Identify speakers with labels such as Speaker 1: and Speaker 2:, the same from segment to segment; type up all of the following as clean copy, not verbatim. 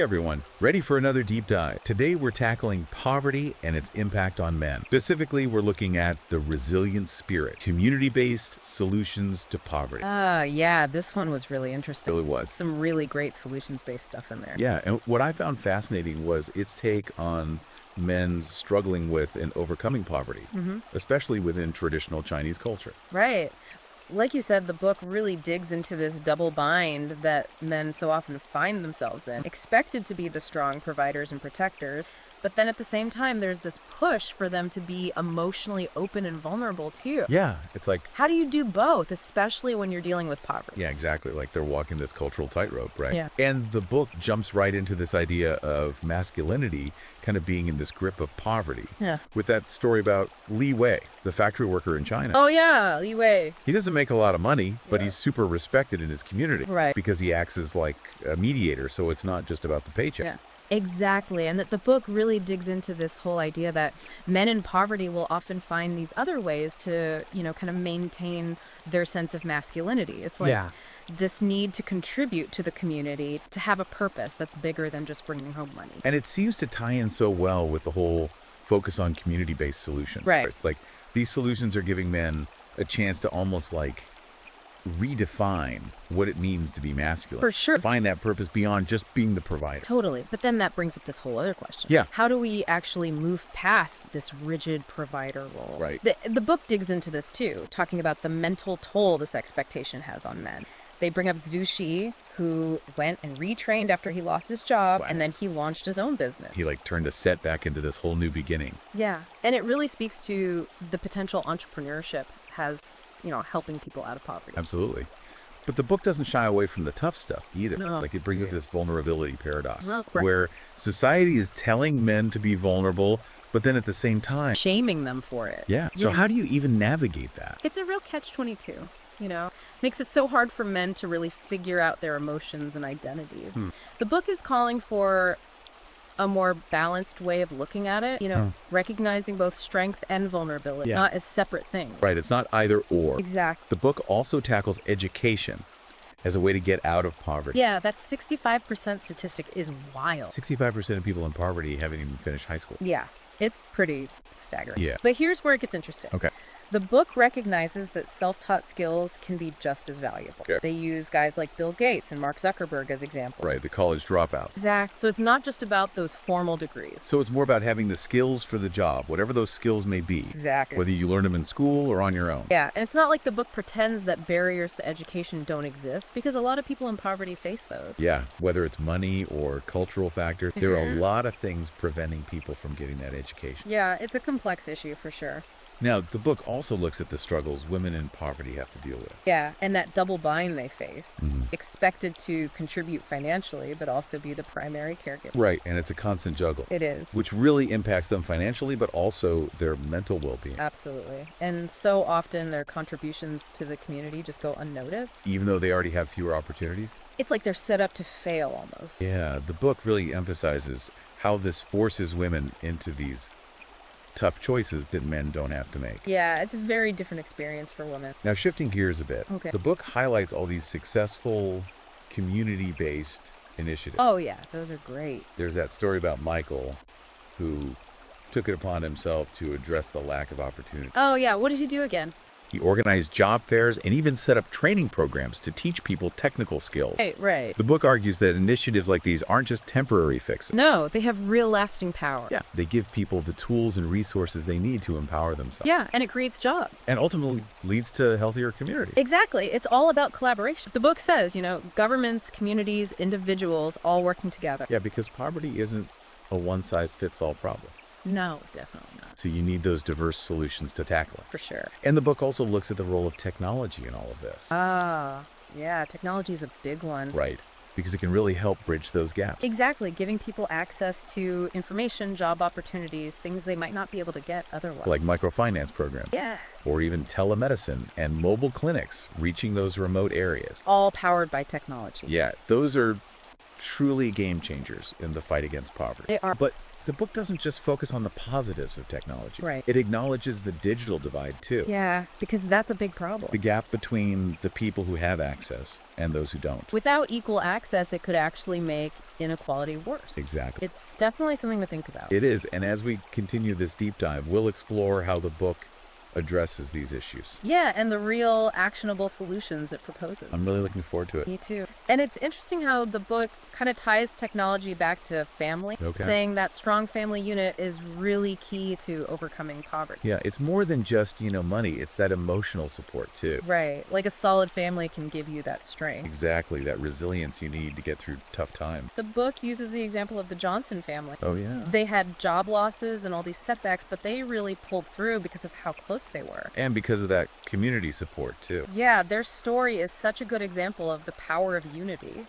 Speaker 1: everyone, ready for another deep dive. Today we're tackling poverty and its impact on men. Specifically, we're looking at the resilient spirit, community-based solutions to poverty.
Speaker 2: Yeah, this one was really interesting.
Speaker 1: It really was.
Speaker 2: Some really great solutions-based stuff in there.
Speaker 1: Yeah, and what I found fascinating was its take on men struggling with and overcoming poverty, especially within traditional Chinese culture.
Speaker 2: Right. Like you said, the book really digs into this double bind that men so often find themselves in, expected to be the strong providers and protectors, but then at the same time, there's this push for them to be emotionally open and vulnerable too.
Speaker 1: Yeah, it's like,
Speaker 2: How do you do both, especially when you're dealing with poverty?
Speaker 1: yeah, exactly. Like they're walking this cultural tightrope, right?
Speaker 2: Yeah.
Speaker 1: And the book jumps right into this idea of masculinity kind of being in this grip of poverty.
Speaker 2: Yeah.
Speaker 1: With that story about Li Wei, the factory worker in China.
Speaker 2: Oh yeah, Li Wei.
Speaker 1: He doesn't make a lot of money, but
Speaker 2: Yeah.
Speaker 1: he's super respected in his community.
Speaker 2: Right.
Speaker 1: Because he acts as like a mediator, so it's not just about the paycheck.
Speaker 2: Yeah. Exactly. And that the book really digs into this whole idea that men in poverty will often find these other ways to, kind of maintain their sense of masculinity. It's like this need to contribute to the community, to have a purpose that's bigger than just bringing home money.
Speaker 1: And it seems to tie in so well with the whole focus on community-based solutions.
Speaker 2: Right.
Speaker 1: It's like these solutions are giving men a chance to almost like redefine what it means to be masculine.
Speaker 2: For sure.
Speaker 1: Find that purpose beyond just being the provider.
Speaker 2: Totally. But then that brings up this whole other question.
Speaker 1: Yeah.
Speaker 2: How do we actually move past this rigid provider role?
Speaker 1: Right.
Speaker 2: The book digs into this too, talking about the mental toll this expectation has on men. They bring up Zhu Xi, who went and retrained after he lost his job, and then he launched his own business.
Speaker 1: He like turned a setback into this whole new beginning.
Speaker 2: Yeah. And it really speaks to the potential entrepreneurship has, helping people out of poverty.
Speaker 1: Absolutely. But the book doesn't shy away from the tough stuff either.
Speaker 2: No.
Speaker 1: Like it brings up this vulnerability paradox
Speaker 2: No, correct.
Speaker 1: where society is telling men to be vulnerable, but then at the same time,
Speaker 2: Shaming them for it.
Speaker 1: yeah. So how do you even navigate that?
Speaker 2: It's a real catch-22, Makes it so hard for men to really figure out their emotions and identities. The book is calling for a more balanced way of looking at it, recognizing both strength and vulnerability, not as separate things.
Speaker 1: Right. It's not either or.
Speaker 2: Exactly.
Speaker 1: The book also tackles education as a way to get out of poverty.
Speaker 2: Yeah, that 65% statistic is wild.
Speaker 1: 65% of people in poverty haven't even finished high school.
Speaker 2: Yeah, it's pretty staggering.
Speaker 1: Yeah.
Speaker 2: But here's where it gets interesting.
Speaker 1: Okay.
Speaker 2: The book recognizes that self-taught skills can be just as valuable.
Speaker 1: Yeah.
Speaker 2: They use guys like Bill Gates and Mark Zuckerberg as examples.
Speaker 1: Right. The college dropouts.
Speaker 2: Exactly. So it's not just about those formal degrees.
Speaker 1: So it's more about having the skills for the job, whatever those skills may be.
Speaker 2: Exactly.
Speaker 1: Whether you learn them in school or on your own.
Speaker 2: Yeah, and it's not like the book pretends that barriers to education don't exist, because a lot of people in poverty face those.
Speaker 1: Yeah, whether it's money or cultural factors, there are a lot of things preventing people from getting that education.
Speaker 2: Yeah, it's a complex issue for sure.
Speaker 1: Now, the book also looks at the struggles women in poverty have to deal with.
Speaker 2: Yeah, and that double bind they face, expected to contribute financially, but also be the primary caregiver.
Speaker 1: Right, and it's a constant juggle.
Speaker 2: It is.
Speaker 1: Which really impacts them financially, but also their mental well-being.
Speaker 2: Absolutely. And so often their contributions to the community just go unnoticed.
Speaker 1: Even though they already have fewer opportunities.
Speaker 2: It's like they're set up to fail almost.
Speaker 1: Yeah, the book really emphasizes how this forces women into these tough choices that men don't have to make.
Speaker 2: Yeah, it's a very different experience for women.
Speaker 1: Now, shifting gears a bit,
Speaker 2: Okay.
Speaker 1: the book highlights all these successful community-based initiatives.
Speaker 2: Oh yeah, those are great.
Speaker 1: There's that story about Michael who took it upon himself to address the lack of opportunity.
Speaker 2: Oh yeah, what did he do again?
Speaker 1: He organized job fairs and even set up training programs to teach people technical skills.
Speaker 2: Right.
Speaker 1: The book argues that initiatives like these aren't just temporary fixes.
Speaker 2: No, they have real lasting power.
Speaker 1: Yeah, they give people the tools and resources they need to empower themselves.
Speaker 2: Yeah, and it creates jobs.
Speaker 1: And ultimately leads to healthier communities.
Speaker 2: Exactly. It's all about collaboration. The book says, governments, communities, individuals all working together.
Speaker 1: Yeah, because poverty isn't a one-size-fits-all problem.
Speaker 2: No, definitely not.
Speaker 1: So you need those diverse solutions to tackle it.
Speaker 2: For sure.
Speaker 1: And the book also looks at the role of technology in all of this.
Speaker 2: Yeah, technology is a big one.
Speaker 1: Right. Because it can really help bridge those gaps.
Speaker 2: Exactly. Giving people access to information, job opportunities, things they might not be able to get otherwise.
Speaker 1: Like microfinance programs.
Speaker 2: Yes.
Speaker 1: Or even telemedicine and mobile clinics reaching those remote areas.
Speaker 2: All powered by technology.
Speaker 1: Yeah, those are truly game changers in the fight against poverty.
Speaker 2: They are.
Speaker 1: But the book doesn't just focus on the positives of technology.
Speaker 2: Right.
Speaker 1: It acknowledges the digital divide, too.
Speaker 2: Yeah, because that's a big problem.
Speaker 1: The gap between the people who have access and those who don't.
Speaker 2: Without equal access, it could actually make inequality worse.
Speaker 1: Exactly.
Speaker 2: It's definitely something to think about.
Speaker 1: It is, and as we continue this deep dive, we'll explore how the book addresses these issues.
Speaker 2: Yeah, and the real actionable solutions it proposes.
Speaker 1: I'm really looking forward to it.
Speaker 2: Me too. And it's interesting how the book kind of ties technology back to family, saying that strong family unit is really key to overcoming poverty.
Speaker 1: Yeah, it's more than just, money. It's that emotional support, too.
Speaker 2: Right. Like a solid family can give you that strength.
Speaker 1: Exactly, that resilience you need to get through tough times.
Speaker 2: The book uses the example of the Johnson family.
Speaker 1: Oh, yeah.
Speaker 2: They had job losses and all these setbacks, but they really pulled through because of how close they were.
Speaker 1: And because of that community support, too.
Speaker 2: Yeah, their story is such a good example of the power of unity,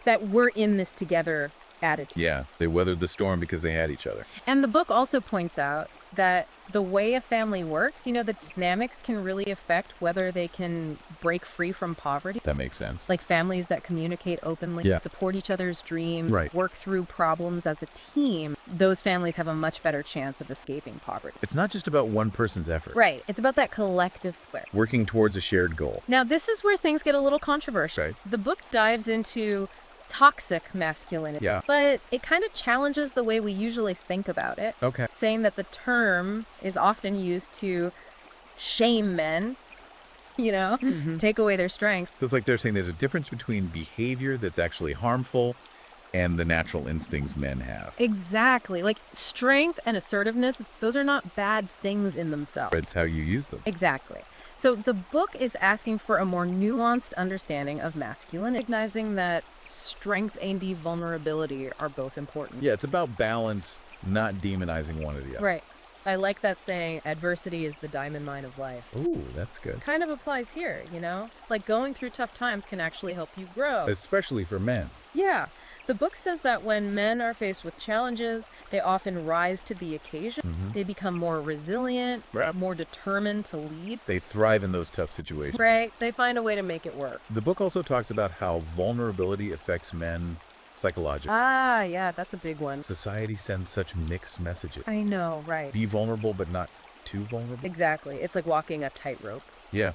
Speaker 2: that we're in this together attitude.
Speaker 1: Yeah, they weathered the storm because they had each other.
Speaker 2: And the book also points out that the way a family works, the dynamics can really affect whether they can break free from poverty.
Speaker 1: That makes sense.
Speaker 2: Like families that communicate openly, support each other's dreams, work through problems as a team, those families have a much better chance of escaping poverty.
Speaker 1: It's not just about one person's effort.
Speaker 2: Right. It's about that collective square.
Speaker 1: Working towards a shared goal.
Speaker 2: Now, this is where things get a little controversial.
Speaker 1: Right.
Speaker 2: The book dives into toxic masculinity, but it kind of challenges the way we usually think about it.
Speaker 1: Okay.
Speaker 2: Saying that the term is often used to shame men, take away their strengths.
Speaker 1: So it's like they're saying there's a difference between behavior that's actually harmful and the natural instincts men have.
Speaker 2: Exactly. Like strength and assertiveness, those are not bad things in themselves.
Speaker 1: It's how you use them.
Speaker 2: Exactly. So the book is asking for a more nuanced understanding of masculinity, recognizing that strength and vulnerability are both important.
Speaker 1: Yeah, it's about balance, not demonizing one or the other.
Speaker 2: Right. I like that saying, adversity is the diamond mine of life.
Speaker 1: Ooh, that's good.
Speaker 2: Kind of applies here, Like going through tough times can actually help you grow.
Speaker 1: Especially for men.
Speaker 2: Yeah. The book says that when men are faced with challenges, they often rise to the occasion. They become more resilient, more determined to lead.
Speaker 1: They thrive in those tough situations.
Speaker 2: Right. They find a way to make it work.
Speaker 1: The book also talks about how vulnerability affects men psychologically.
Speaker 2: Ah, yeah, that's a big one.
Speaker 1: Society sends such mixed messages.
Speaker 2: I know, right.
Speaker 1: Be vulnerable, but not too vulnerable.
Speaker 2: Exactly. It's like walking a tightrope.
Speaker 1: Yeah.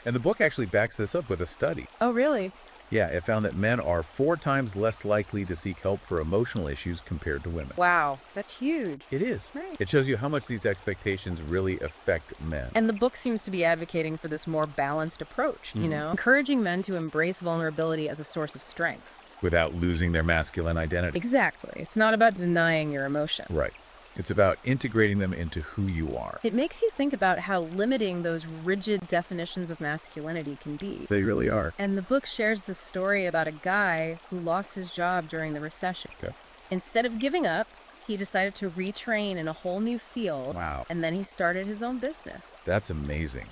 Speaker 1: And the book actually backs this up with a study.
Speaker 2: Oh, really?
Speaker 1: Yeah, it found that men are 4 times less likely to seek help for emotional issues compared to women.
Speaker 2: Wow, that's huge.
Speaker 1: It is.
Speaker 2: Right.
Speaker 1: It shows you how much these expectations really affect men.
Speaker 2: And the book seems to be advocating for this more balanced approach, encouraging men to embrace vulnerability as a source of strength.
Speaker 1: Without losing their masculine identity.
Speaker 2: Exactly. It's not about denying your emotion.
Speaker 1: Right. It's about integrating them into who you are.
Speaker 2: It makes you think about how limiting those rigid definitions of masculinity can be.
Speaker 1: They really are.
Speaker 2: And the book shares the story about a guy who lost his job during the recession.
Speaker 1: Okay.
Speaker 2: Instead of giving up, he decided to retrain in a whole new field.
Speaker 1: Wow.
Speaker 2: And then he started his own business.
Speaker 1: That's amazing.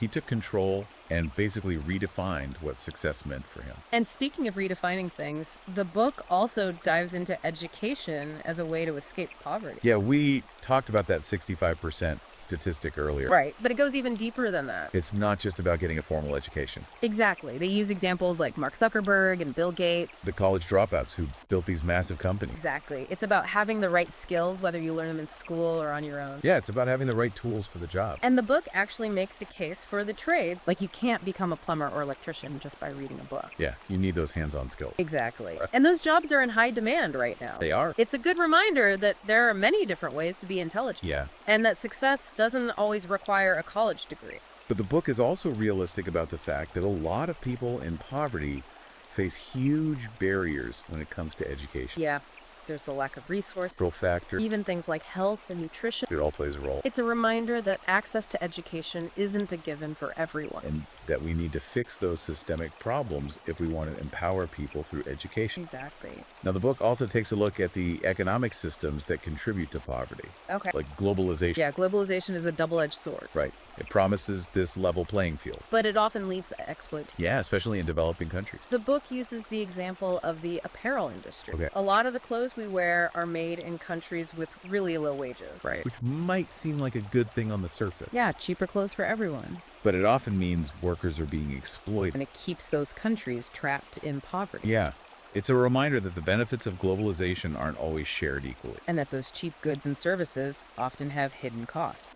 Speaker 1: He took control and basically redefined what success meant for him.
Speaker 2: And speaking of redefining things, the book also dives into education as a way to escape poverty.
Speaker 1: Yeah, we talked about that 65% statistic earlier.
Speaker 2: Right, but it goes even deeper than that.
Speaker 1: It's not just about getting a formal education.
Speaker 2: Exactly. They use examples like Mark Zuckerberg and Bill Gates.
Speaker 1: The college dropouts who built these massive companies.
Speaker 2: Exactly. It's about having the right skills, whether you learn them in school or on your own.
Speaker 1: Yeah, it's about having the right tools for the job.
Speaker 2: And the book actually makes a case for the trade. Like you can't become a plumber or electrician just by reading a book.
Speaker 1: Yeah, you need those hands-on skills.
Speaker 2: Exactly. And those jobs are in high demand right now.
Speaker 1: They are.
Speaker 2: It's a good reminder that there are many different ways to be intelligent.
Speaker 1: Yeah.
Speaker 2: And that success doesn't always require a college degree.
Speaker 1: But the book is also realistic about the fact that a lot of people in poverty face huge barriers when it comes to education.
Speaker 2: Yeah. There's the lack of resources.
Speaker 1: Control factor.
Speaker 2: Even things like health and nutrition.
Speaker 1: It all plays a role.
Speaker 2: It's a reminder that access to education isn't a given for everyone.
Speaker 1: And that we need to fix those systemic problems if we want to empower people through education.
Speaker 2: Exactly.
Speaker 1: Now, the book also takes a look at the economic systems that contribute to poverty.
Speaker 2: Okay.
Speaker 1: Like globalization.
Speaker 2: Yeah, globalization is a double-edged sword.
Speaker 1: Right. It promises this level playing field.
Speaker 2: But it often leads to exploitation.
Speaker 1: Yeah, especially in developing countries.
Speaker 2: The book uses the example of the apparel industry.
Speaker 1: Okay.
Speaker 2: A lot of the clothes we wear are made in countries with really low wages.
Speaker 1: Right. Which might seem like a good thing on the surface.
Speaker 2: Yeah, cheaper clothes for everyone.
Speaker 1: But it often means workers are being exploited.
Speaker 2: And it keeps those countries trapped in poverty.
Speaker 1: Yeah. It's a reminder that the benefits of globalization aren't always shared equally.
Speaker 2: And that those cheap goods and services often have hidden costs.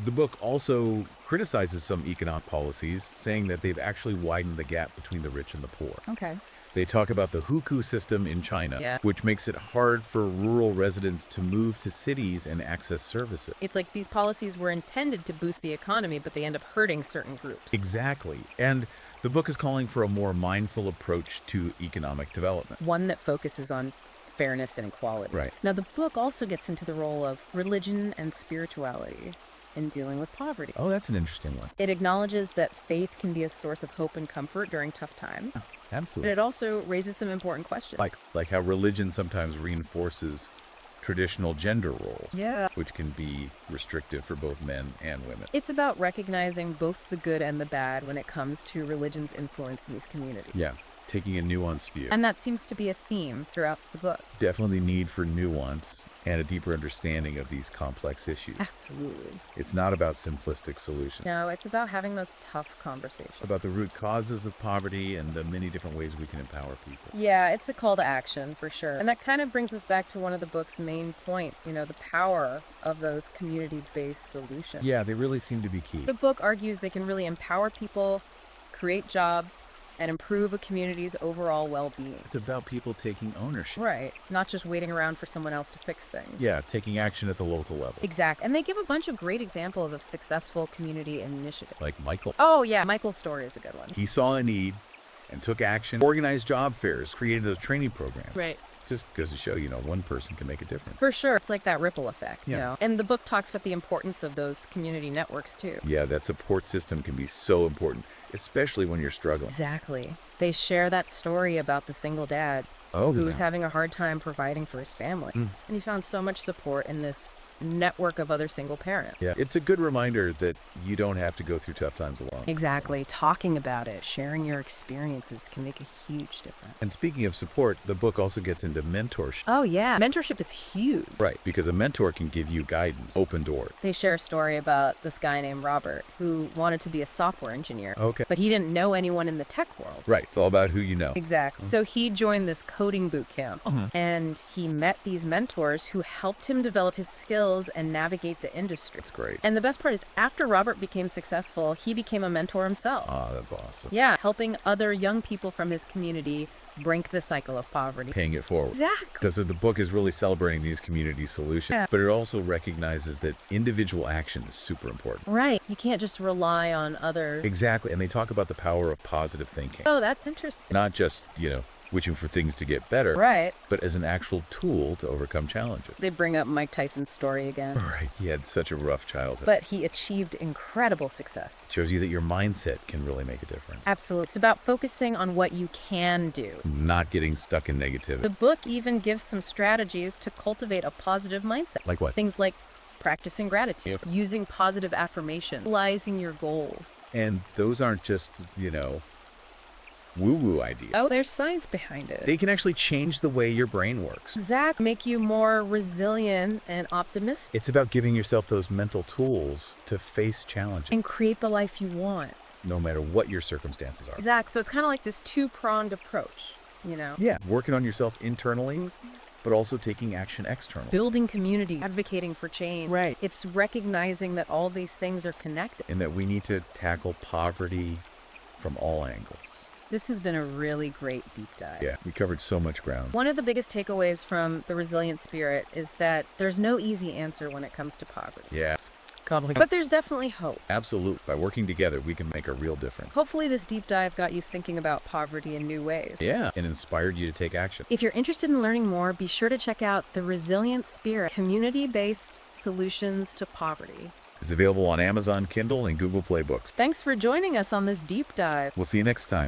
Speaker 1: The book also criticizes some economic policies, saying that they've actually widened the gap between the rich and the poor.
Speaker 2: Okay.
Speaker 1: They talk about the hukou system in China,
Speaker 2: Yeah.
Speaker 1: which makes it hard for rural residents to move to cities and access services.
Speaker 2: It's like these policies were intended to boost the economy, but they end up hurting certain groups.
Speaker 1: Exactly. And the book is calling for a more mindful approach to economic development.
Speaker 2: One that focuses on fairness and equality.
Speaker 1: Right.
Speaker 2: Now, the book also gets into the role of religion and spirituality in dealing with poverty.
Speaker 1: Oh, that's an interesting one.
Speaker 2: It acknowledges that faith can be a source of hope and comfort during tough times. But
Speaker 1: Absolutely.
Speaker 2: it also raises some important questions.
Speaker 1: Like how religion sometimes reinforces traditional gender roles,
Speaker 2: Yeah.
Speaker 1: which can be restrictive for both men and women.
Speaker 2: It's about recognizing both the good and the bad when it comes to religion's influence in these communities.
Speaker 1: Yeah, taking a nuanced view.
Speaker 2: And that seems to be a theme throughout the book.
Speaker 1: Definitely need for nuance and a deeper understanding of these complex issues.
Speaker 2: Absolutely.
Speaker 1: It's not about simplistic solutions.
Speaker 2: No, it's about having those tough conversations.
Speaker 1: About the root causes of poverty and the many different ways we can empower people.
Speaker 2: Yeah, it's a call to action for sure. And that kind of brings us back to one of the book's main points, the power of those community-based solutions.
Speaker 1: Yeah, they really seem to be key.
Speaker 2: The book argues they can really empower people, create jobs, and improve a community's overall well-being.
Speaker 1: It's about people taking ownership.
Speaker 2: Right, not just waiting around for someone else to fix things.
Speaker 1: Yeah, taking action at the local level.
Speaker 2: Exactly. And they give a bunch of great examples of successful community initiatives.
Speaker 1: Like Michael.
Speaker 2: Oh, yeah, Michael's story is a good one.
Speaker 1: He saw a need and took action, organized job fairs, created those training programs.
Speaker 2: Right.
Speaker 1: Just goes to show, one person can make a difference.
Speaker 2: For sure. It's like that ripple effect,
Speaker 1: Yeah.
Speaker 2: And the book talks about the importance of those community networks, too.
Speaker 1: Yeah, that support system can be so important, especially when you're struggling.
Speaker 2: Exactly. They share that story about the single dad
Speaker 1: Oh,
Speaker 2: who was
Speaker 1: yeah.
Speaker 2: having a hard time providing for his family. And he found so much support in this network of other single parents.
Speaker 1: Yeah, it's a good reminder that you don't have to go through tough times alone.
Speaker 2: Exactly. Talking about it, sharing your experiences can make a huge difference.
Speaker 1: And speaking of support, the book also gets into mentorship.
Speaker 2: Oh, yeah. Mentorship is huge.
Speaker 1: Right, because a mentor can give you guidance, open doors.
Speaker 2: They share a story about this guy named Robert who wanted to be a software engineer.
Speaker 1: Okay.
Speaker 2: But he didn't know anyone in the tech world.
Speaker 1: Right, it's all about who you know.
Speaker 2: Exactly. So he joined this coding boot camp and he met these mentors who helped him develop his skills and navigate the industry.
Speaker 1: That's great.
Speaker 2: And the best part is after Robert became successful, he became a mentor himself.
Speaker 1: Ah, that's awesome.
Speaker 2: Yeah, helping other young people from his community break the cycle of poverty.
Speaker 1: Paying it forward.
Speaker 2: Exactly.
Speaker 1: Because the book is really celebrating these community solutions,
Speaker 2: Yeah.
Speaker 1: but it also recognizes that individual action is super important.
Speaker 2: Right. You can't just rely on others.
Speaker 1: Exactly, and they talk about the power of positive thinking.
Speaker 2: Oh, that's interesting.
Speaker 1: Not just, wishing for things to get better,
Speaker 2: Right.
Speaker 1: but as an actual tool to overcome challenges.
Speaker 2: They bring up Mike Tyson's story again.
Speaker 1: Right, he had such a rough childhood.
Speaker 2: But he achieved incredible success.
Speaker 1: It shows you that your mindset can really make a difference.
Speaker 2: Absolutely. It's about focusing on what you can do.
Speaker 1: Not getting stuck in
Speaker 2: The
Speaker 1: negativity.
Speaker 2: book even gives some strategies to cultivate a positive mindset.
Speaker 1: Like what?
Speaker 2: Things like practicing gratitude,
Speaker 1: Yep.
Speaker 2: using positive affirmation, realizing your goals.
Speaker 1: And those aren't just, woo-woo ideas.
Speaker 2: Oh, there's science behind it.
Speaker 1: They can actually change the way your brain works.
Speaker 2: Exactly. Make you more resilient and optimistic
Speaker 1: It's about giving yourself those mental tools to face challenges,
Speaker 2: and create the life you want.
Speaker 1: no matter what your circumstances are.
Speaker 2: Exactly. So it's kind of like this two-pronged approach,
Speaker 1: Yeah, working on yourself internally, but also taking action externally.
Speaker 2: Building community, advocating for change.
Speaker 1: Right.
Speaker 2: It's recognizing that all these things are connected.
Speaker 1: And that we need to tackle poverty from all angles.
Speaker 2: This has been a really great deep dive.
Speaker 1: Yeah, we covered so much ground.
Speaker 2: One of the biggest takeaways from the resilient spirit is that there's no easy answer when it comes to poverty.
Speaker 1: Yeah,
Speaker 2: But there's definitely hope.
Speaker 1: absolutely. By working together, we can make a real difference.
Speaker 2: Hopefully this deep dive got you thinking about poverty in new ways.
Speaker 1: Yeah, and inspired you to take action.
Speaker 2: If you're interested in learning more, be sure to check out The Resilient Spirit, Community-Based Solutions to Poverty.
Speaker 1: It's available on Amazon Kindle and Google Play Books.
Speaker 2: Thanks for joining us on this deep dive.
Speaker 1: We'll see you next time.